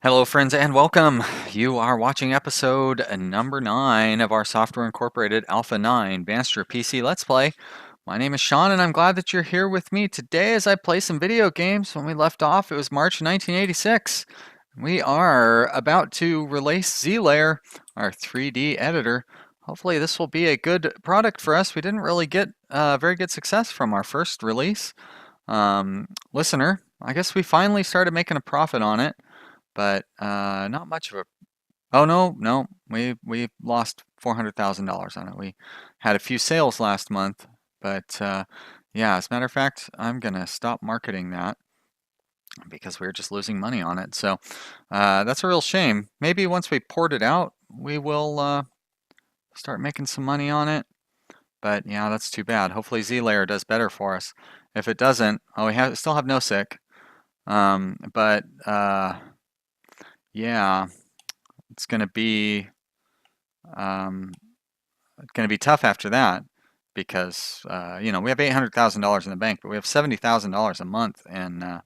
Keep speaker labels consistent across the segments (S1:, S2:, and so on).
S1: Hello, friends, and welcome. You are watching episode number 9 of our Software Incorporated Alpha 9 Vanstra PC Let's Play. My name is Sean, and I'm glad that you're here with me today as I play some video games. When we left off, it was March 1986. We are about to release Zeelair, our 3D editor. Hopefully, this will be a good product for us. We didn't really get very good success from our first release. Listener, I guess we finally started making a profit on it. But not much of a. Oh no, we lost $400,000 on it. We had a few sales last month, but yeah, as a matter of fact, I'm gonna stop marketing that because we were just losing money on it. So that's a real shame. Maybe once we port it out, we will start making some money on it. But yeah, that's too bad. Hopefully Zeelair does better for us. If it doesn't, oh, we still have no sick. But yeah. It's going to be tough after that because we have $800,000 in the bank, but we have $70,000 a month in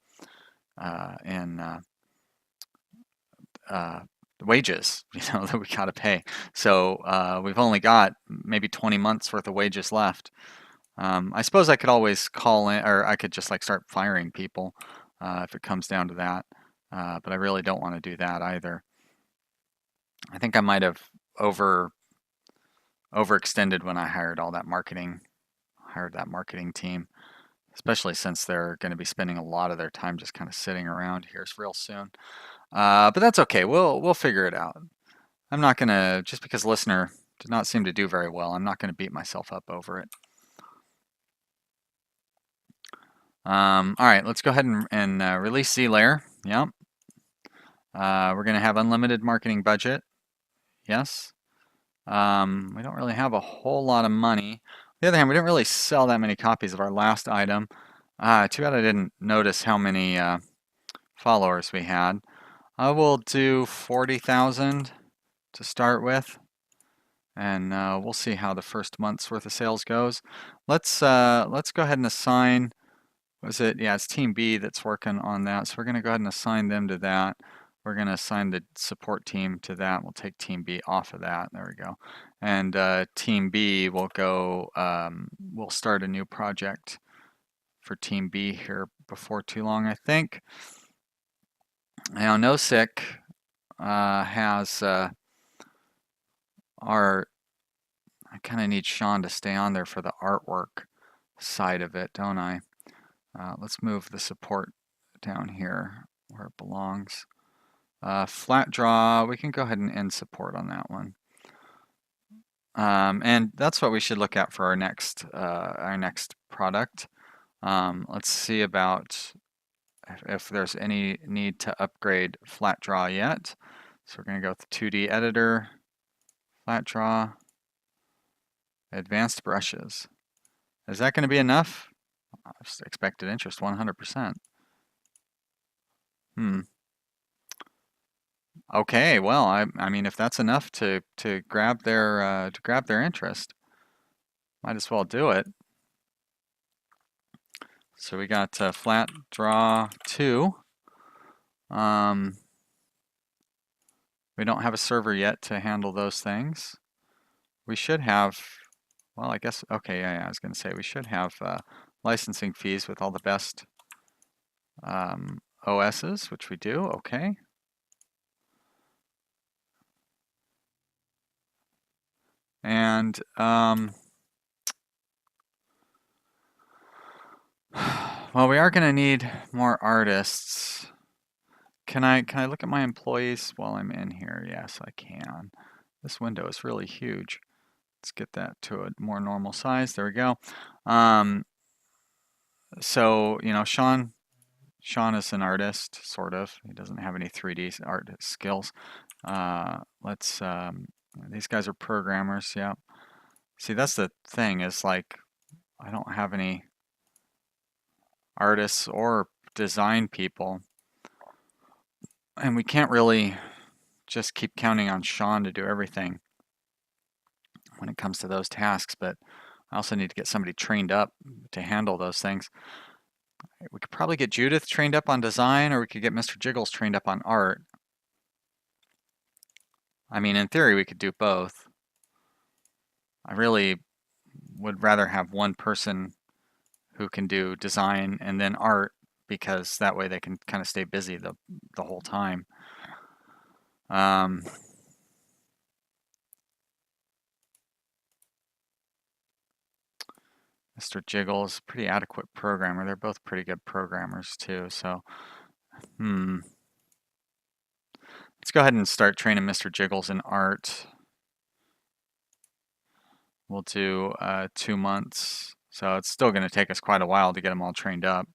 S1: wages, that we got to pay. So we've only got maybe 20 months worth of wages left. I suppose I could always call in, or I could just like start firing people if it comes down to that. But I really don't want to do that either. I think I might have overextended when I hired that marketing team, especially since they're going to be spending a lot of their time just kind of sitting around here real soon. But that's okay. We'll figure it out. I'm not gonna, just because listener did not seem to do very well, I'm not gonna beat myself up over it. All right, let's go ahead and release Zeelair. Yep. We're gonna have unlimited marketing budget. Yes. We don't really have a whole lot of money. On the other hand, we didn't really sell that many copies of our last item. Too bad I didn't notice how many followers we had. I will do 40,000 to start with, and we'll see how the first month's worth of sales goes. Let's go ahead and assign. Was it? Yeah, it's Team B that's working on that. So we're going to go ahead and assign them to that. We're going to assign the support team to that. We'll take Team B off of that. There we go. And Team B will go, we'll start a new project for Team B here before too long, I think. Now, No Sick has our, I kind of need Sean to stay on there for the artwork side of it, don't I? Let's move the support down here where it belongs. Flat draw, we can go ahead and end support on that one. And that's what we should look at for our next product. Let's see about if there's any need to upgrade flat draw yet. So we're going to go with the 2D editor, flat draw, advanced brushes. Is that going to be enough? Expected interest 100%. Okay, well, I mean, if that's enough to grab their interest, might as well do it. So we got flat draw 2. We don't have a server yet to handle those things. We should have, well, I guess, okay, yeah, I was going to say we should have licensing fees with all the best OSs, which we do. Okay. And well, we are going to need more artists. Can I look at my employees while I'm in here? Yes, I can. This window is really huge. Let's get that to a more normal size. There we go. So, Sean is an artist, sort of. He doesn't have any 3D art skills. These guys are programmers, yeah. See, that's the thing, is like, I don't have any artists or design people. And we can't really just keep counting on Sean to do everything when it comes to those tasks, but I also need to get somebody trained up to handle those things. We could probably get Judith trained up on design, or we could get Mr. Jiggles trained up on art. I mean, in theory, we could do both. I really would rather have one person who can do design and then art, because that way they can kind of stay busy the whole time. Mr. Jiggles, pretty adequate programmer. They're both pretty good programmers too. So, let's go ahead and start training Mr. Jiggles in art. We'll do 2 months. So it's still going to take us quite a while to get them all trained up.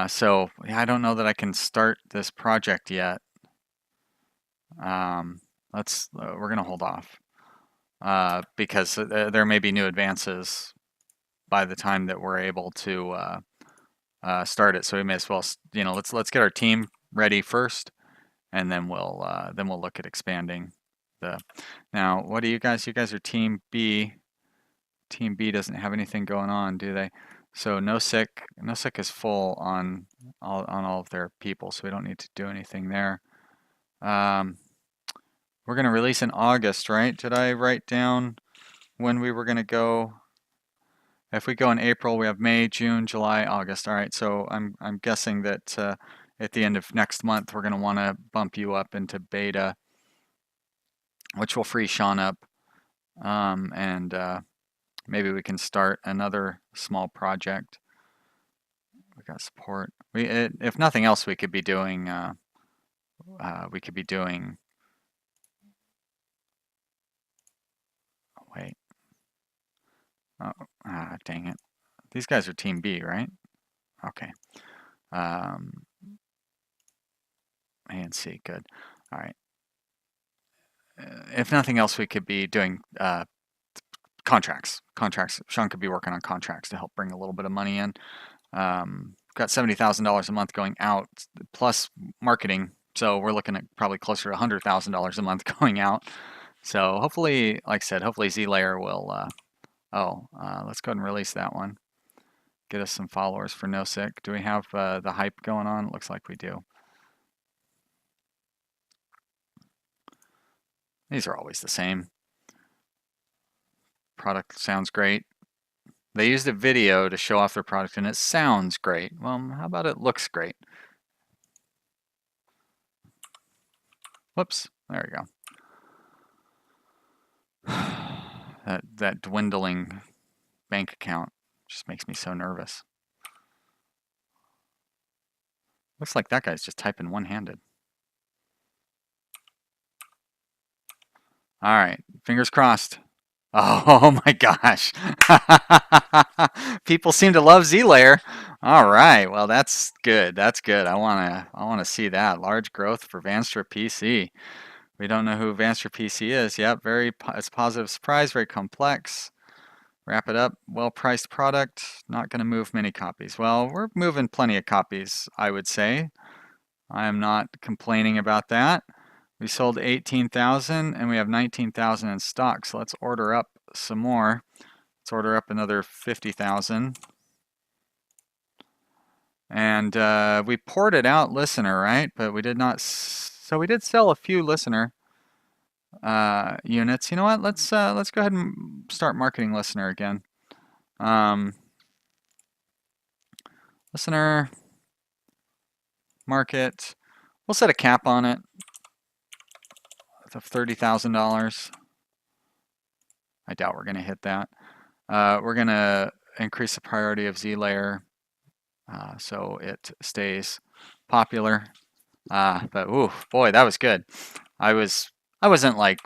S1: So yeah, I don't know that I can start this project yet. We're going to hold off because there may be new advances by the time that we're able to start it. So we may as well, let's get our team ready first, and then we'll look at expanding the. Now, what do you guys? You guys are Team B. Team B doesn't have anything going on, do they? So no sick is full on all of their people, so we don't need to do anything there. We're going to release in August, right? Did I write down when we were going to go? If we go in April, we have May, June, July, August. All right, so I'm guessing that at the end of next month, we're going to want to bump you up into beta, which will free Sean up, and maybe we can start another small project. We got support. If nothing else, we could be doing. Wait. Oh, dang it. These guys are Team B, right? Okay. A and C, good. All right. If nothing else, we could be doing contracts. Sean could be working on contracts to help bring a little bit of money in. Got $70,000 a month going out, plus marketing. So we're looking at probably closer to $100,000 a month going out. So hopefully, like I said, hopefully Zeelair will. Let's go ahead and release that one. Get us some followers for No Sick. Do we have the hype going on? It looks like we do. These are always the same. Product sounds great. They used a video to show off their product and it sounds great. Well, how about it looks great? Whoops, there we go. That dwindling bank account just makes me so nervous. Looks like that guy's just typing one-handed. All right, fingers crossed. Oh my gosh. People seem to love Zeelair. All right, well that's good. That's good. I wanna see that large growth for Vanstra PC. We don't know who Vanstra PC is. Yep, it's a positive surprise, very complex. Wrap it up, well-priced product, not going to move many copies. Well, we're moving plenty of copies, I would say. I am not complaining about that. We sold 18,000 and we have 19,000 in stock, so let's order up some more. Let's order up another 50,000. And we ported out Listener, right? But we did not, so we did sell a few Listener units. You know what? Let's go ahead and start marketing Listener again. Listener market. We'll set a cap on it of $30,000. I doubt we're going to hit that. We're going to increase the priority of Zeelair so it stays popular. But ooh, boy, that was good. I wasn't like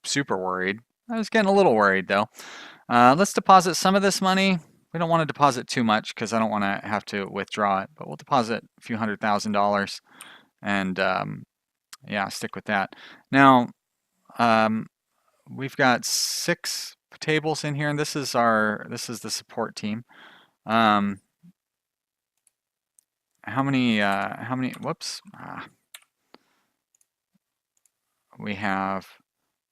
S1: super worried. I was getting a little worried though. Let's deposit some of this money. We don't want to deposit too much because I don't want to have to withdraw it, but we'll deposit a few $100,000 and yeah, stick with that. Now, we've got 6 tables in here, and this is the support team. How many? Whoops. We have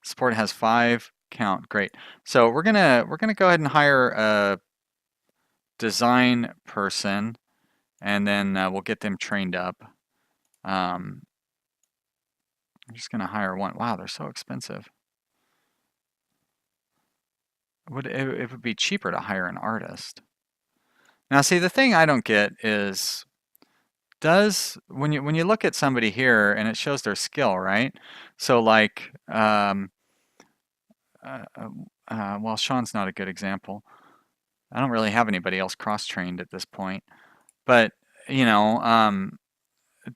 S1: support has 5 count. Great. So we're gonna go ahead and hire a design person, and then we'll get them trained up. I'm just going to hire one. Wow, they're so expensive. It would be cheaper to hire an artist. Now, see, the thing I don't get is, when you look at somebody here and it shows their skill, right? So like, well, Sean's not a good example. I don't really have anybody else cross-trained at this point, but you know,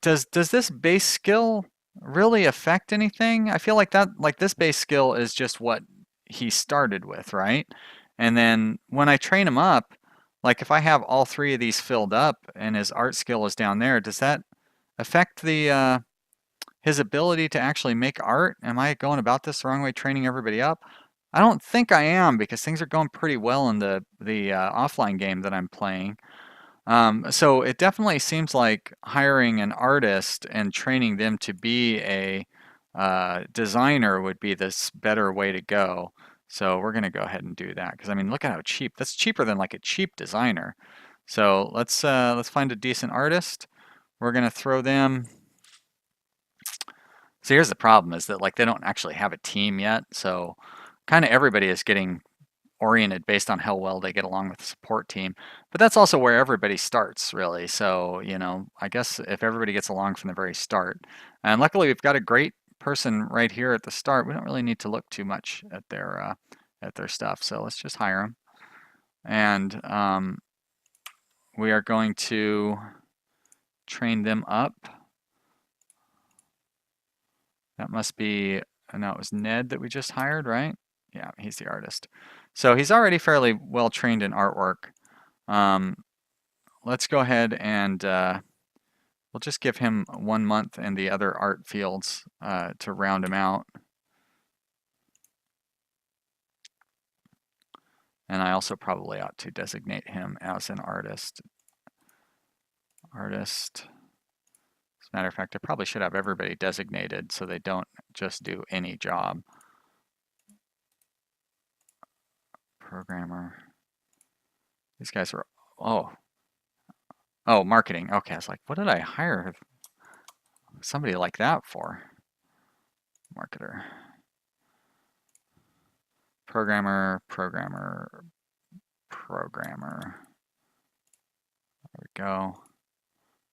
S1: does this base skill really affect anything? I feel like this base skill is just what he started with, right? And then when I train him up, like if I have all three of these filled up and his art skill is down there, does that affect the his ability to actually make art? Am I going about this the wrong way, training everybody up? I don't think I am, because things are going pretty well in the offline game that I'm playing. So it definitely seems like hiring an artist and training them to be a designer would be this better way to go. So we're going to go ahead and do that, because I mean, look at how cheap. That's cheaper than like a cheap designer. So let's find a decent artist. We're going to throw them. So here's the problem, is that like they don't actually have a team yet. So kind of everybody is getting oriented based on how well they get along with the support team. But that's also where everybody starts, really. So, you know, I guess if everybody gets along from the very start, and luckily we've got a great person right here at the start, we don't really need to look too much at their stuff. So let's just hire them. And we are going to train them up. That must be, no, it was Ned that we just hired, right? Yeah, he's the artist. So he's already fairly well trained in artwork. Let's go ahead and we'll just give him 1 month in the other art fields to round him out. And I also probably ought to designate him as an artist. Artist. As a matter of fact, I probably should have everybody designated so they don't just do any job. Programmer. These guys are, oh, marketing. Okay, I was like, what did I hire somebody like that for? Marketer. Programmer. There we go.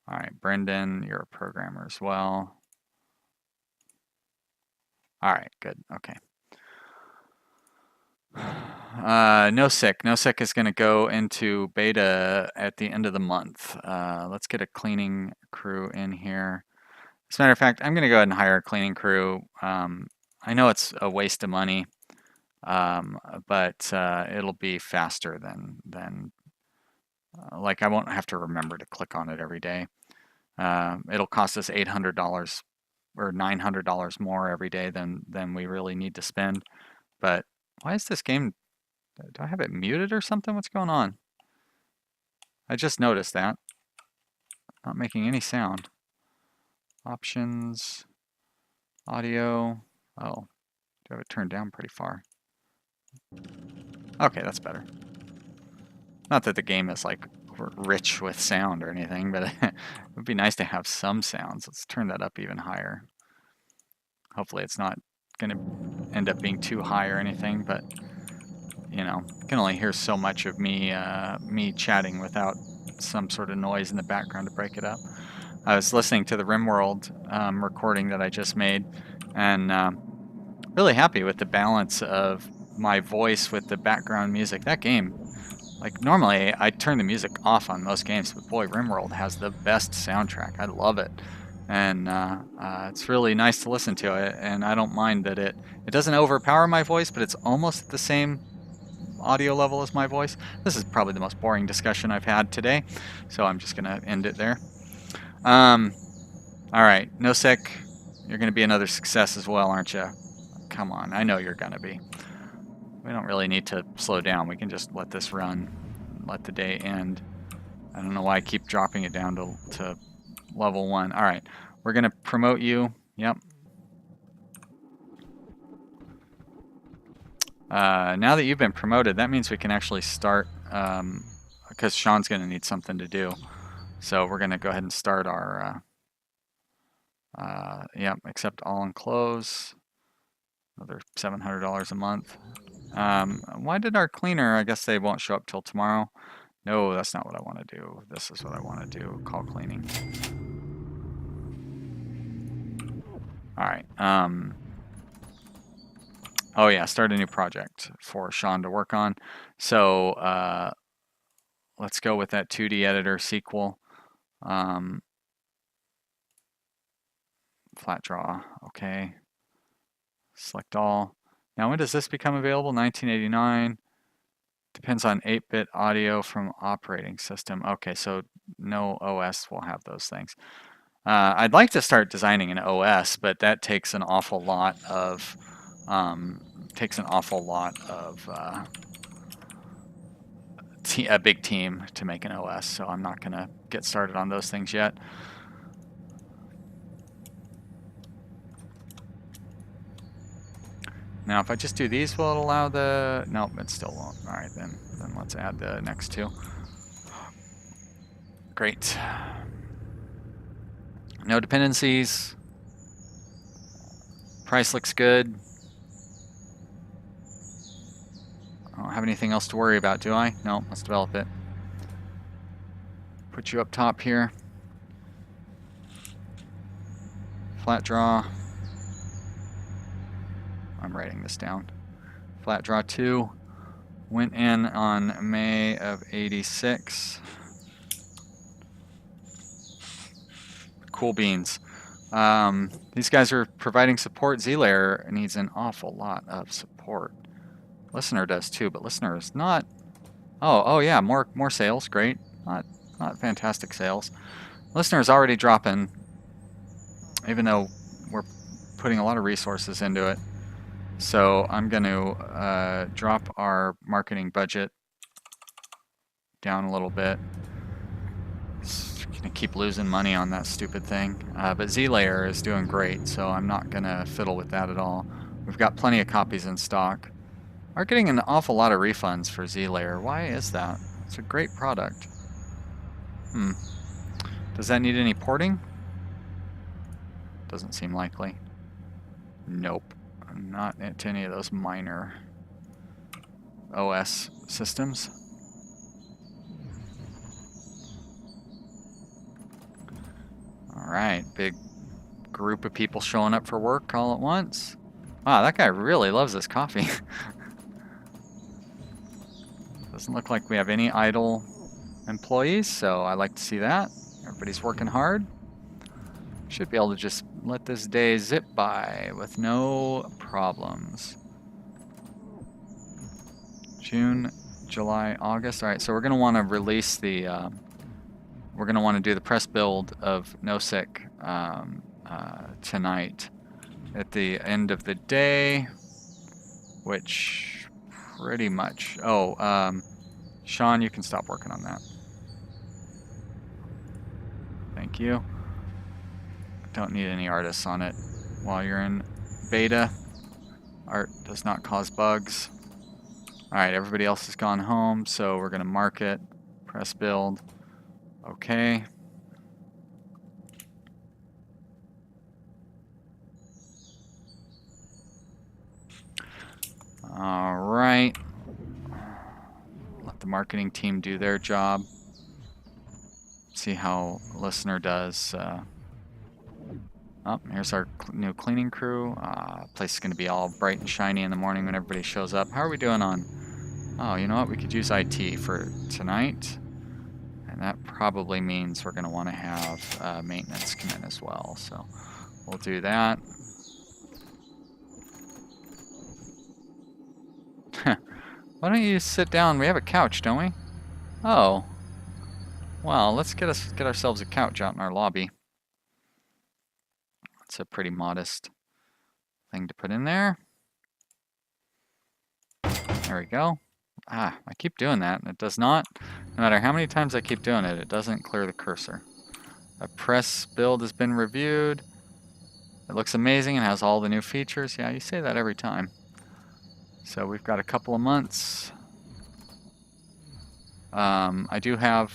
S1: All right, Brendan, you're a programmer as well. All right, good. Okay. No sick is going to go into beta at the end of the month. Let's get a cleaning crew in here. As a matter of fact, I'm going to go ahead and hire a cleaning crew. I know it's a waste of money, but it'll be faster than like I won't have to remember to click on it every day. It'll cost us $800 or $900 more every day than we really need to spend. But why is this game, do I have it muted or something? What's going on? I just noticed that. Not making any sound. Options, audio. Oh, do I have it turned down pretty far? Okay, that's better. Not that the game is like rich with sound or anything, but it would be nice to have some sounds. Let's turn that up even higher. Hopefully it's not going to end up being too high or anything, but you know, you can only hear so much of me chatting without some sort of noise in the background to break it up. I was listening to the RimWorld recording that I just made, and really happy with the balance of my voice with the background music. That game, like normally I turn the music off on most games, but boy, RimWorld has the best soundtrack. I love it. And it's really nice to listen to it, and I don't mind that it doesn't overpower my voice, but it's almost the same audio level as my voice. This is probably the most boring discussion I've had today, so I'm just gonna end it there. All right, no sick, you're gonna be another success as well, aren't you? Come on, I know you're gonna be. We don't really need to slow down. We can just let this run, let the day end. I don't know why I keep dropping it down to level 1. All right, we're gonna promote you. Yep. Now that you've been promoted, that means we can actually start, because Sean's gonna need something to do. So we're gonna go ahead and start our Yep, accept all and close. Another $700 a month. Why did our cleaner, I guess they won't show up till tomorrow. No, that's not what I want to do. This is what I want to do, call cleaning. All right. Oh yeah, start a new project for Sean to work on. So let's go with that 2D editor SQL. Flat draw, okay. Select all. Now when does this become available? 1989. Depends on 8-bit audio from operating system. Okay, so no OS will have those things. I'd like to start designing an OS, but that takes an awful lot of a big team to make an OS. So I'm not gonna get started on those things yet. Now, if I just do these, will it allow the? Nope, it still won't. All right, then let's add the next two. Great. No dependencies. Price looks good. I don't have anything else to worry about, do I? No, let's develop it. Put you up top here. Flat draw. I'm writing this down. Flat draw 2 went in on May of '86. Cool beans. These guys are providing support. Zeelair needs an awful lot of support. Listener does too, but Listener is not. Oh yeah, more sales. Great. Not fantastic sales. Listener is already dropping, even though we're putting a lot of resources into it. So I'm going to drop our marketing budget down a little bit. Gonna keep losing money on that stupid thing. But Zeelair is doing great, so I'm not gonna fiddle with that at all. We've got plenty of copies in stock. We're getting an awful lot of refunds for Zeelair. Why is that? It's a great product. Does that need any porting? Doesn't seem likely. Nope. Not to any of those minor OS systems. All right, big group of people showing up for work all at once. Wow, that guy really loves this coffee. Doesn't look like we have any idle employees, so I like to see that. Everybody's working hard. Should be able to just let this day zip by with no problems. June, July, August. All right, so we're going to want to release the, we're going to want to do the press build of NoSick tonight at the end of the day, which pretty much, Sean, you can stop working on that. Thank you. Don't need any artists on it while you're in beta. Art does not cause bugs. All right, everybody else has gone home, so we're gonna mark it, press build. Okay. All right. Let the marketing team do their job. See how Listener does. Oh, here's our new cleaning crew. Place is going to be all bright and shiny in the morning when everybody shows up. How are we doing on? Oh, you know what? We could use IT for tonight. And that probably means we're going to want to have maintenance come in as well. So we'll do that. Why don't you sit down? We have a couch, don't we? Oh. Well, let's get ourselves a couch out in our lobby. It's a pretty modest thing to put in there. There we go. I keep doing that, and it does not, no matter how many times I keep doing it, it doesn't clear the cursor. A press build has been reviewed. It looks amazing and has all the new features. Yeah, you say that every time. So we've got a couple of months. I do have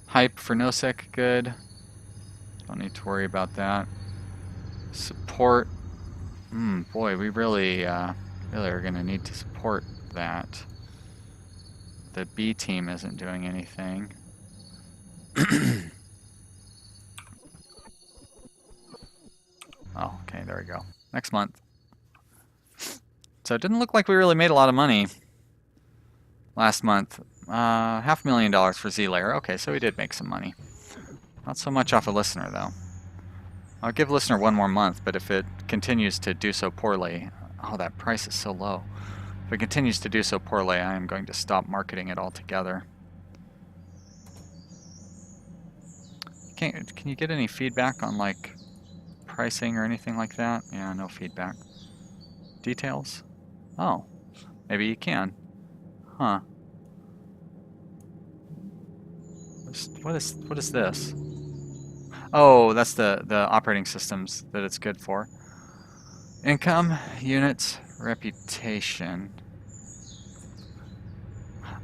S1: hype for NoSick, good. Don't need to worry about that. Support. Boy, we really are going to need to support that. The B team isn't doing anything. Oh, okay, there we go. Next month. So it didn't look like we really made a lot of money last month. $500,000 for Zeelair. Okay, so we did make some money. Not so much off a listener, though. I'll give listener one more month, but if it continues to do so poorly... Oh, that price is so low. If it continues to do so poorly, I am going to stop marketing it altogether. Can you get any feedback on, like, pricing or anything like that? Yeah, no feedback. Details? Oh, maybe you can. Huh. What is this? Oh, that's the operating systems that it's good for. Income, units, reputation.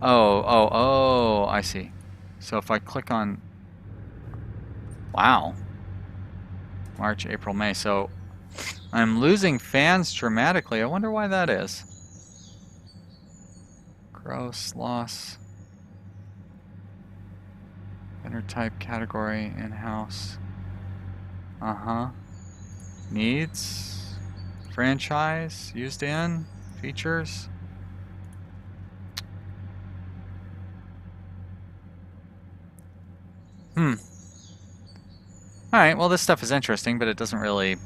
S1: Oh, I see. So if I click on... Wow. March, April, May. So I'm losing fans dramatically. I wonder why that is. Gross loss. Vendor type, category, in-house. Needs. Franchise, used in, features. Alright, well this stuff is interesting, but it doesn't really,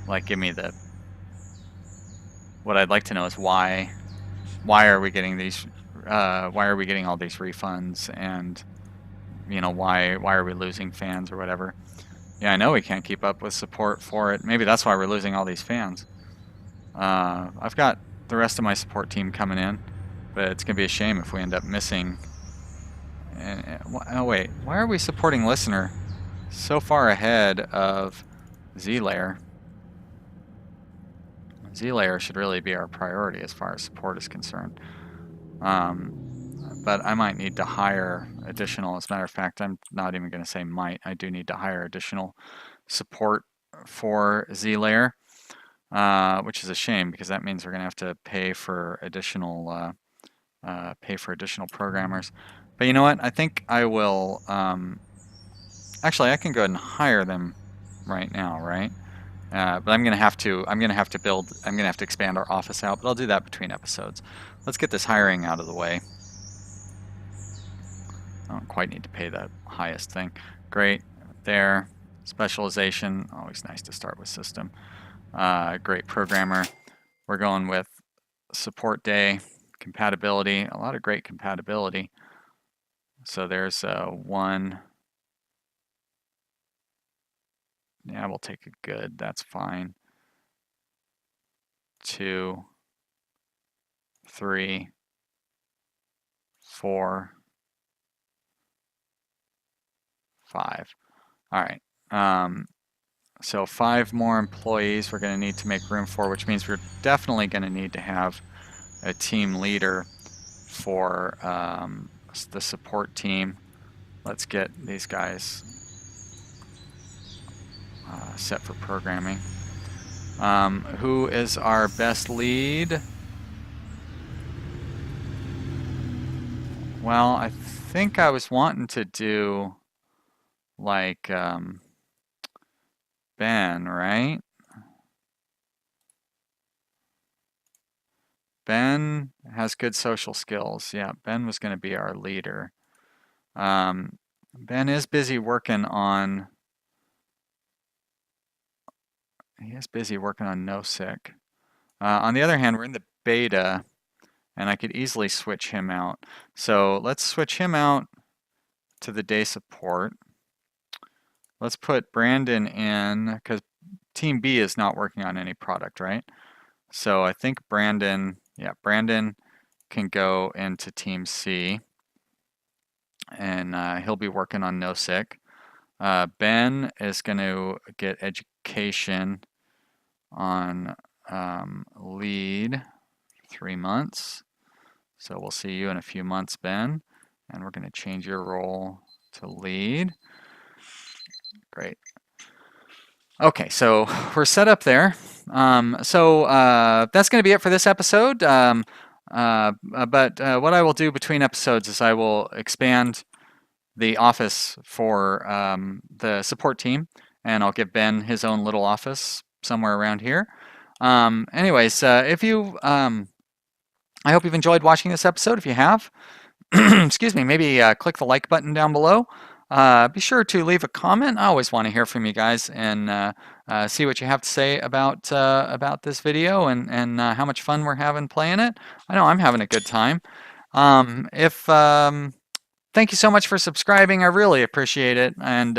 S1: like, give me the... What I'd like to know is why are we getting these, why are we getting all these refunds, and, you know, why are we losing fans or whatever. Yeah, I know we can't keep up with support for it. Maybe that's why we're losing all these fans. I've got the rest of my support team coming in, but it's going to be a shame if we end up missing... oh wait, why are we supporting listener so far ahead of Zeelair? Zeelair should really be our priority as far as support is concerned. But I might need to hire additional. As a matter of fact, I'm not even going to say might. I do need to hire additional support for Zeelair, which is a shame because that means we're going to have to pay for additional programmers. But you know what? I think I will. Actually, I can go ahead and hire them right now, right? But I'm gonna have to expand our office out, but I'll do that between episodes. Let's get this hiring out of the way. I don't quite need to pay the highest thing. Great, there. Specialization, always nice to start with system. Great programmer. We're going with support day, compatibility, a lot of great compatibility. So there's one. Yeah, we'll take a good, that's fine. 2, 3, 4, 5. All right. So 5 more employees we're going to need to make room for, which means we're definitely going to need to have a team leader for the support team. Let's get these guys set for programming. Who is our best lead? Well, I think I was wanting to do like Ben, right? Ben has good social skills. Yeah, Ben was going to be our leader. Ben is busy working on... He is busy working on NoSick. On the other hand, we're in the beta, and I could easily switch him out. So let's switch him out to the day support. Let's put Brandon in, because Team B is not working on any product, right? So I think Brandon can go into Team C, and he'll be working on NoSick. Ben is going to get education on lead 3 months. So we'll see you in a few months, Ben. And we're going to change your role to lead. Great. Okay, so we're set up there. That's going to be it for this episode. But what I will do between episodes is I will expand the office for the support team, and I'll give Ben his own little office somewhere around here. Anyways, if you, I hope you've enjoyed watching this episode. If you have, excuse me, maybe click the like button down below. Be sure to leave a comment. I always want to hear from you guys and see what you have to say about this video and how much fun we're having playing it. I know I'm having a good time. If Thank you so much for subscribing. I really appreciate it. And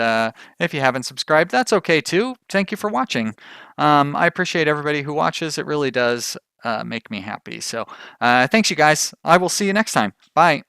S1: if you haven't subscribed, that's okay too. Thank you for watching. I appreciate everybody who watches. It really does make me happy. So thanks, you guys. I will see you next time. Bye.